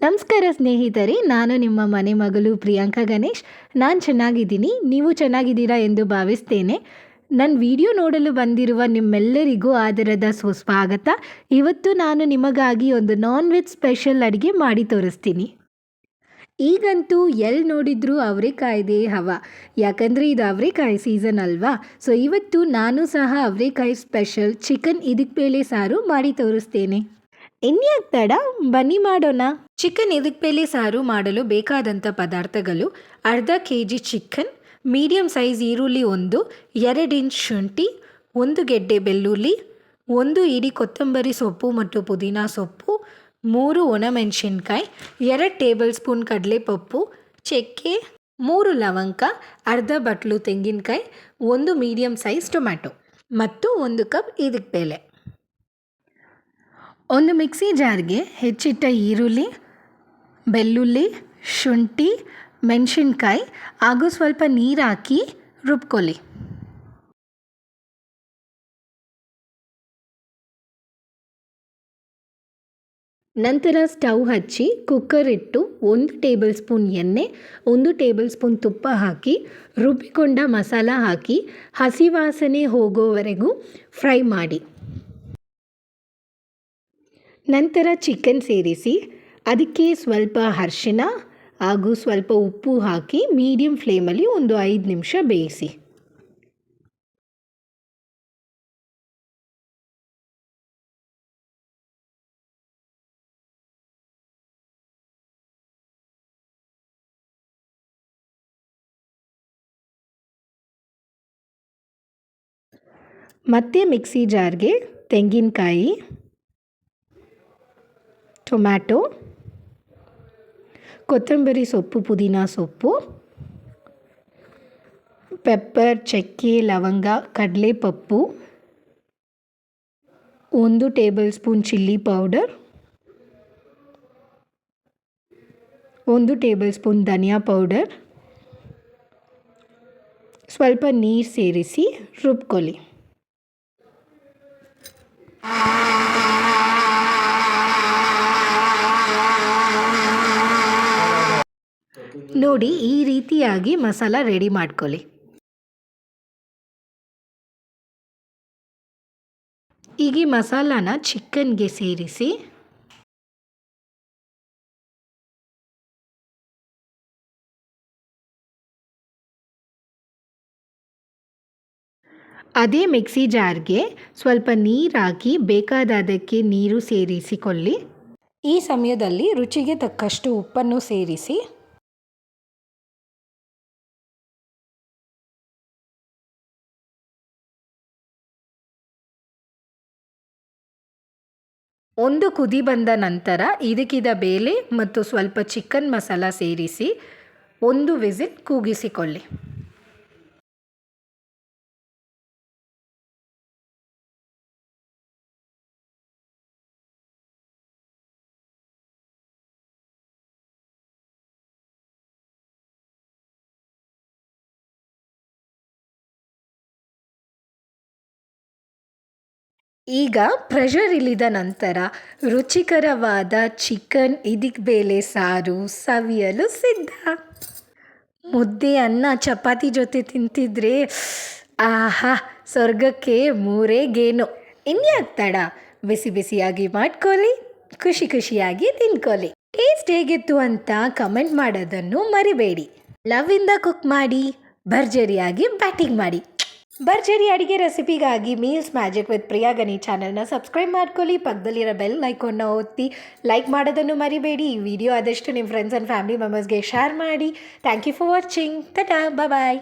ನಮಸ್ಕಾರ ಸ್ನೇಹಿತರೆ, ನಾನು ನಿಮ್ಮ ಮನೆ ಮಗಳು ಪ್ರಿಯಾಂಕಾ ಗಣೇಶ್. ನಾನು ಚೆನ್ನಾಗಿದ್ದೀನಿ, ನೀವು ಚೆನ್ನಾಗಿದ್ದೀರಾ ಎಂದು ಭಾವಿಸ್ತೇನೆ. ನನ್ನ ವಿಡಿಯೋ ನೋಡಲು ಬಂದಿರುವ ನಿಮ್ಮೆಲ್ಲರಿಗೂ ಆದರದ ಸುಸ್ವಾಗತ. ಇವತ್ತು ನಾನು ನಿಮಗಾಗಿ ಒಂದು ನಾನ್ ವೆಜ್ ಸ್ಪೆಷಲ್ ಅಡುಗೆ ಮಾಡಿ ತೋರಿಸ್ತೀನಿ. ಈಗಂತೂ ಎಲ್ಲಿ ನೋಡಿದ್ರೂ ಅವರೆಕಾಯಿದೆ ಹವಾ, ಯಾಕಂದರೆ ಇದು ಅವರೆಕಾಯಿ ಸೀಸನ್ ಅಲ್ವಾ. ಸೊ ಇವತ್ತು ನಾನು ಸಹ ಅವರೆಕಾಯಿ ಸ್ಪೆಷಲ್ ಚಿಕನ್ ಇದಕ್ಕೆ ಬೇಳೆ ಸಾರು ಮಾಡಿ ತೋರಿಸ್ತೇನೆ. ಇನ್ಯಾಕೆ ತಡ, ಬನ್ನಿ ಮಾಡೋಣ. ಚಿಕನ್ ಇದಕ್ಬೇಳೆ ಸಾರು ಮಾಡಲು ಬೇಕಾದಂಥ ಪದಾರ್ಥಗಳು: ಅರ್ಧ kg ಚಿಕನ್, ಮೀಡಿಯಮ್ ಸೈಜ್ ಈರುಳ್ಳಿ 1, 2 ಇಂಚ್ ಶುಂಠಿ, 1 ಗೆಡ್ಡೆ ಬೆಳ್ಳುಳ್ಳಿ, 1 ಇಡೀ ಕೊತ್ತಂಬರಿ ಸೊಪ್ಪು ಮತ್ತು ಪುದೀನ ಸೊಪ್ಪು, 3 ಒಣಮೆಣಸಿನ್ಕಾಯಿ, 2 ಟೇಬಲ್ ಸ್ಪೂನ್ ಕಡಲೆಪಪ್ಪು, ಚಕ್ಕೆ, 3 ಲವಂಗ, ಅರ್ಧ ಬಟ್ಲು ತೆಂಗಿನಕಾಯಿ, 1 ಮೀಡಿಯಮ್ ಸೈಜ್ ಟೊಮ್ಯಾಟೊ ಮತ್ತು 1 ಕಪ್ ಇದಕ್ಬೇಳೆ. ಒಂದು ಮಿಕ್ಸಿ ಜಾರ್ಗೆ ಹೆಚ್ಚಿಟ್ಟ ಈರುಳ್ಳಿ, ಬೆಳ್ಳುಳ್ಳಿ, ಶುಂಠಿ, ಮೆಣಸಿನ್ಕಾಯಿ ಹಾಗೂ ಸ್ವಲ್ಪ ನೀರು ಹಾಕಿ ರುಬ್ಕೊಳ್ಳಿ. ನಂತರ ಸ್ಟವ್ ಹಚ್ಚಿ ಕುಕ್ಕರ್ ಇಟ್ಟು 1 ಟೇಬಲ್ ಸ್ಪೂನ್ ಎಣ್ಣೆ, 1 ಟೇಬಲ್ ಸ್ಪೂನ್ ತುಪ್ಪ ಹಾಕಿ ರುಬ್ಬಿಕೊಂಡ ಮಸಾಲ ಹಾಕಿ ಹಸಿ ವಾಸನೆ ಹೋಗೋವರೆಗೂ ಫ್ರೈ ಮಾಡಿ. ನಂತರ ಚಿಕನ್ ಸೇರಿಸಿ ಅದಕ್ಕೆ ಸ್ವಲ್ಪ ಅರಿಶಿನ ಹಾಗೂ ಸ್ವಲ್ಪ ಉಪ್ಪು ಹಾಕಿ ಮೀಡಿಯಮ್ ಫ್ಲೇಮಲ್ಲಿ ಒಂದು 5 ನಿಮಿಷ ಬೇಯಿಸಿ. ಮತ್ತೆ ಮಿಕ್ಸಿ ಜಾರ್ಗೆ ತೆಂಗಿನಕಾಯಿ, ಟೊಮ್ಯಾಟೊ, ಕೊತ್ತಂಬರಿ ಸೊಪ್ಪು, ಪುದೀನ ಸೊಪ್ಪು, ಪೆಪ್ಪರ್, ಚಕ್ಕೆ, ಲವಂಗ, ಕಡಲೆಪಪ್ಪು, 1 tablespoon chilli powder, 1 tablespoon ಧನಿಯಾ ಪೌಡರ್, ಸ್ವಲ್ಪ ನೀರು ಸೇರಿಸಿ ರುಬ್ಕೊಳ್ಳಿ. ನೋಡಿ, ಈ ರೀತಿಯಾಗಿ ಮಸಾಲ ರೆಡಿ ಮಾಡ್ಕೊಳ್ಳಿ. ಈಗ ಈ ಮಸಾಲಾನ ಚಿಕನ್ಗೆ ಸೇರಿಸಿ ಅದೇ ಮಿಕ್ಸಿ ಜಾರ್ಗೆ ಸ್ವಲ್ಪ ನೀರು ಹಾಕಿ ಬೇಕಾದದಕ್ಕೆ ನೀರು ಸೇರಿಸಿಕೊಳ್ಳಿ. ಈ ಸಮಯದಲ್ಲಿ ರುಚಿಗೆ ತಕ್ಕಷ್ಟು ಉಪ್ಪನ್ನು ಸೇರಿಸಿ ಒಂದು ಕುದಿ ಬಂದ ನಂತರ ಇದಕ್ಕಿದ ಬೇಳೆ ಮತ್ತು ಸ್ವಲ್ಪ ಚಿಕನ್ ಮಸಾಲ ಸೇರಿಸಿ 1 ವಿಸಿಲ್ ಕೂಗಿಸಿಕೊಳ್ಳಿ. ಈಗ ಪ್ರೆಷರ್ ಇಳಿದ ನಂತರ ರುಚಿಕರವಾದ ಚಿಕನ್ ಇದಕ್ಬೇಳೆ ಸಾರು ಸವಿಯಲು ಸಿದ್ಧ. ಮುದ್ದೆ, ಅನ್ನ, ಚಪಾತಿ ಜೊತೆ ತಿಂತಿದ್ರೆ ಆಹಾ, ಸ್ವರ್ಗಕ್ಕೆ 3 ಗೇಣು. ಇನ್ಯಾಕೆ ತಡ, ಬಿಸಿ ಬಿಸಿಯಾಗಿ ಮಾಡ್ಕೊಳ್ಳಿ, ಖುಷಿ ಖುಷಿಯಾಗಿ ತಿನ್ಕೊಳ್ಳಿ. ಟೇಸ್ಟ್ ಹೇಗಿತ್ತು ಅಂತ ಕಮೆಂಟ್ ಮಾಡೋದನ್ನು ಮರಿಬೇಡಿ. ಲವ್ ಇಂದ ಕುಕ್ ಮಾಡಿ, ಭರ್ಜರಿಯಾಗಿ ಬ್ಯಾಟಿಂಗ್ ಮಾಡಿ. ಭರ್ಜರಿ ಅಡುಗೆ ರೆಸಿಪಿಗಾಗಿ ಮೀಲ್ಸ್ ಮ್ಯಾಜಿಕ್ ವಿತ್ ಪ್ರಿಯಾ ಗಣಿ ಚಾನಲ್ನ ಸಬ್ಸ್ಕ್ರೈಬ್ ಮಾಡ್ಕೊಳ್ಳಿ. ಪಕ್ಕದಲ್ಲಿರೋ ಬೆಲ್ ಐಕಾನ್ನ ಒತ್ತಿ ಲೈಕ್ ಮಾಡೋದನ್ನು ಮರಿಬೇಡಿ. ಈ ವಿಡಿಯೋ ಆದಷ್ಟು ನಿಮ್ಮ ಫ್ರೆಂಡ್ಸ್ ಆ್ಯಂಡ್ ಫ್ಯಾಮಿಲಿ ಮೆಂಬರ್ಸ್ಗೆ ಶೇರ್ ಮಾಡಿ. Thank you for watching. Tata, bye.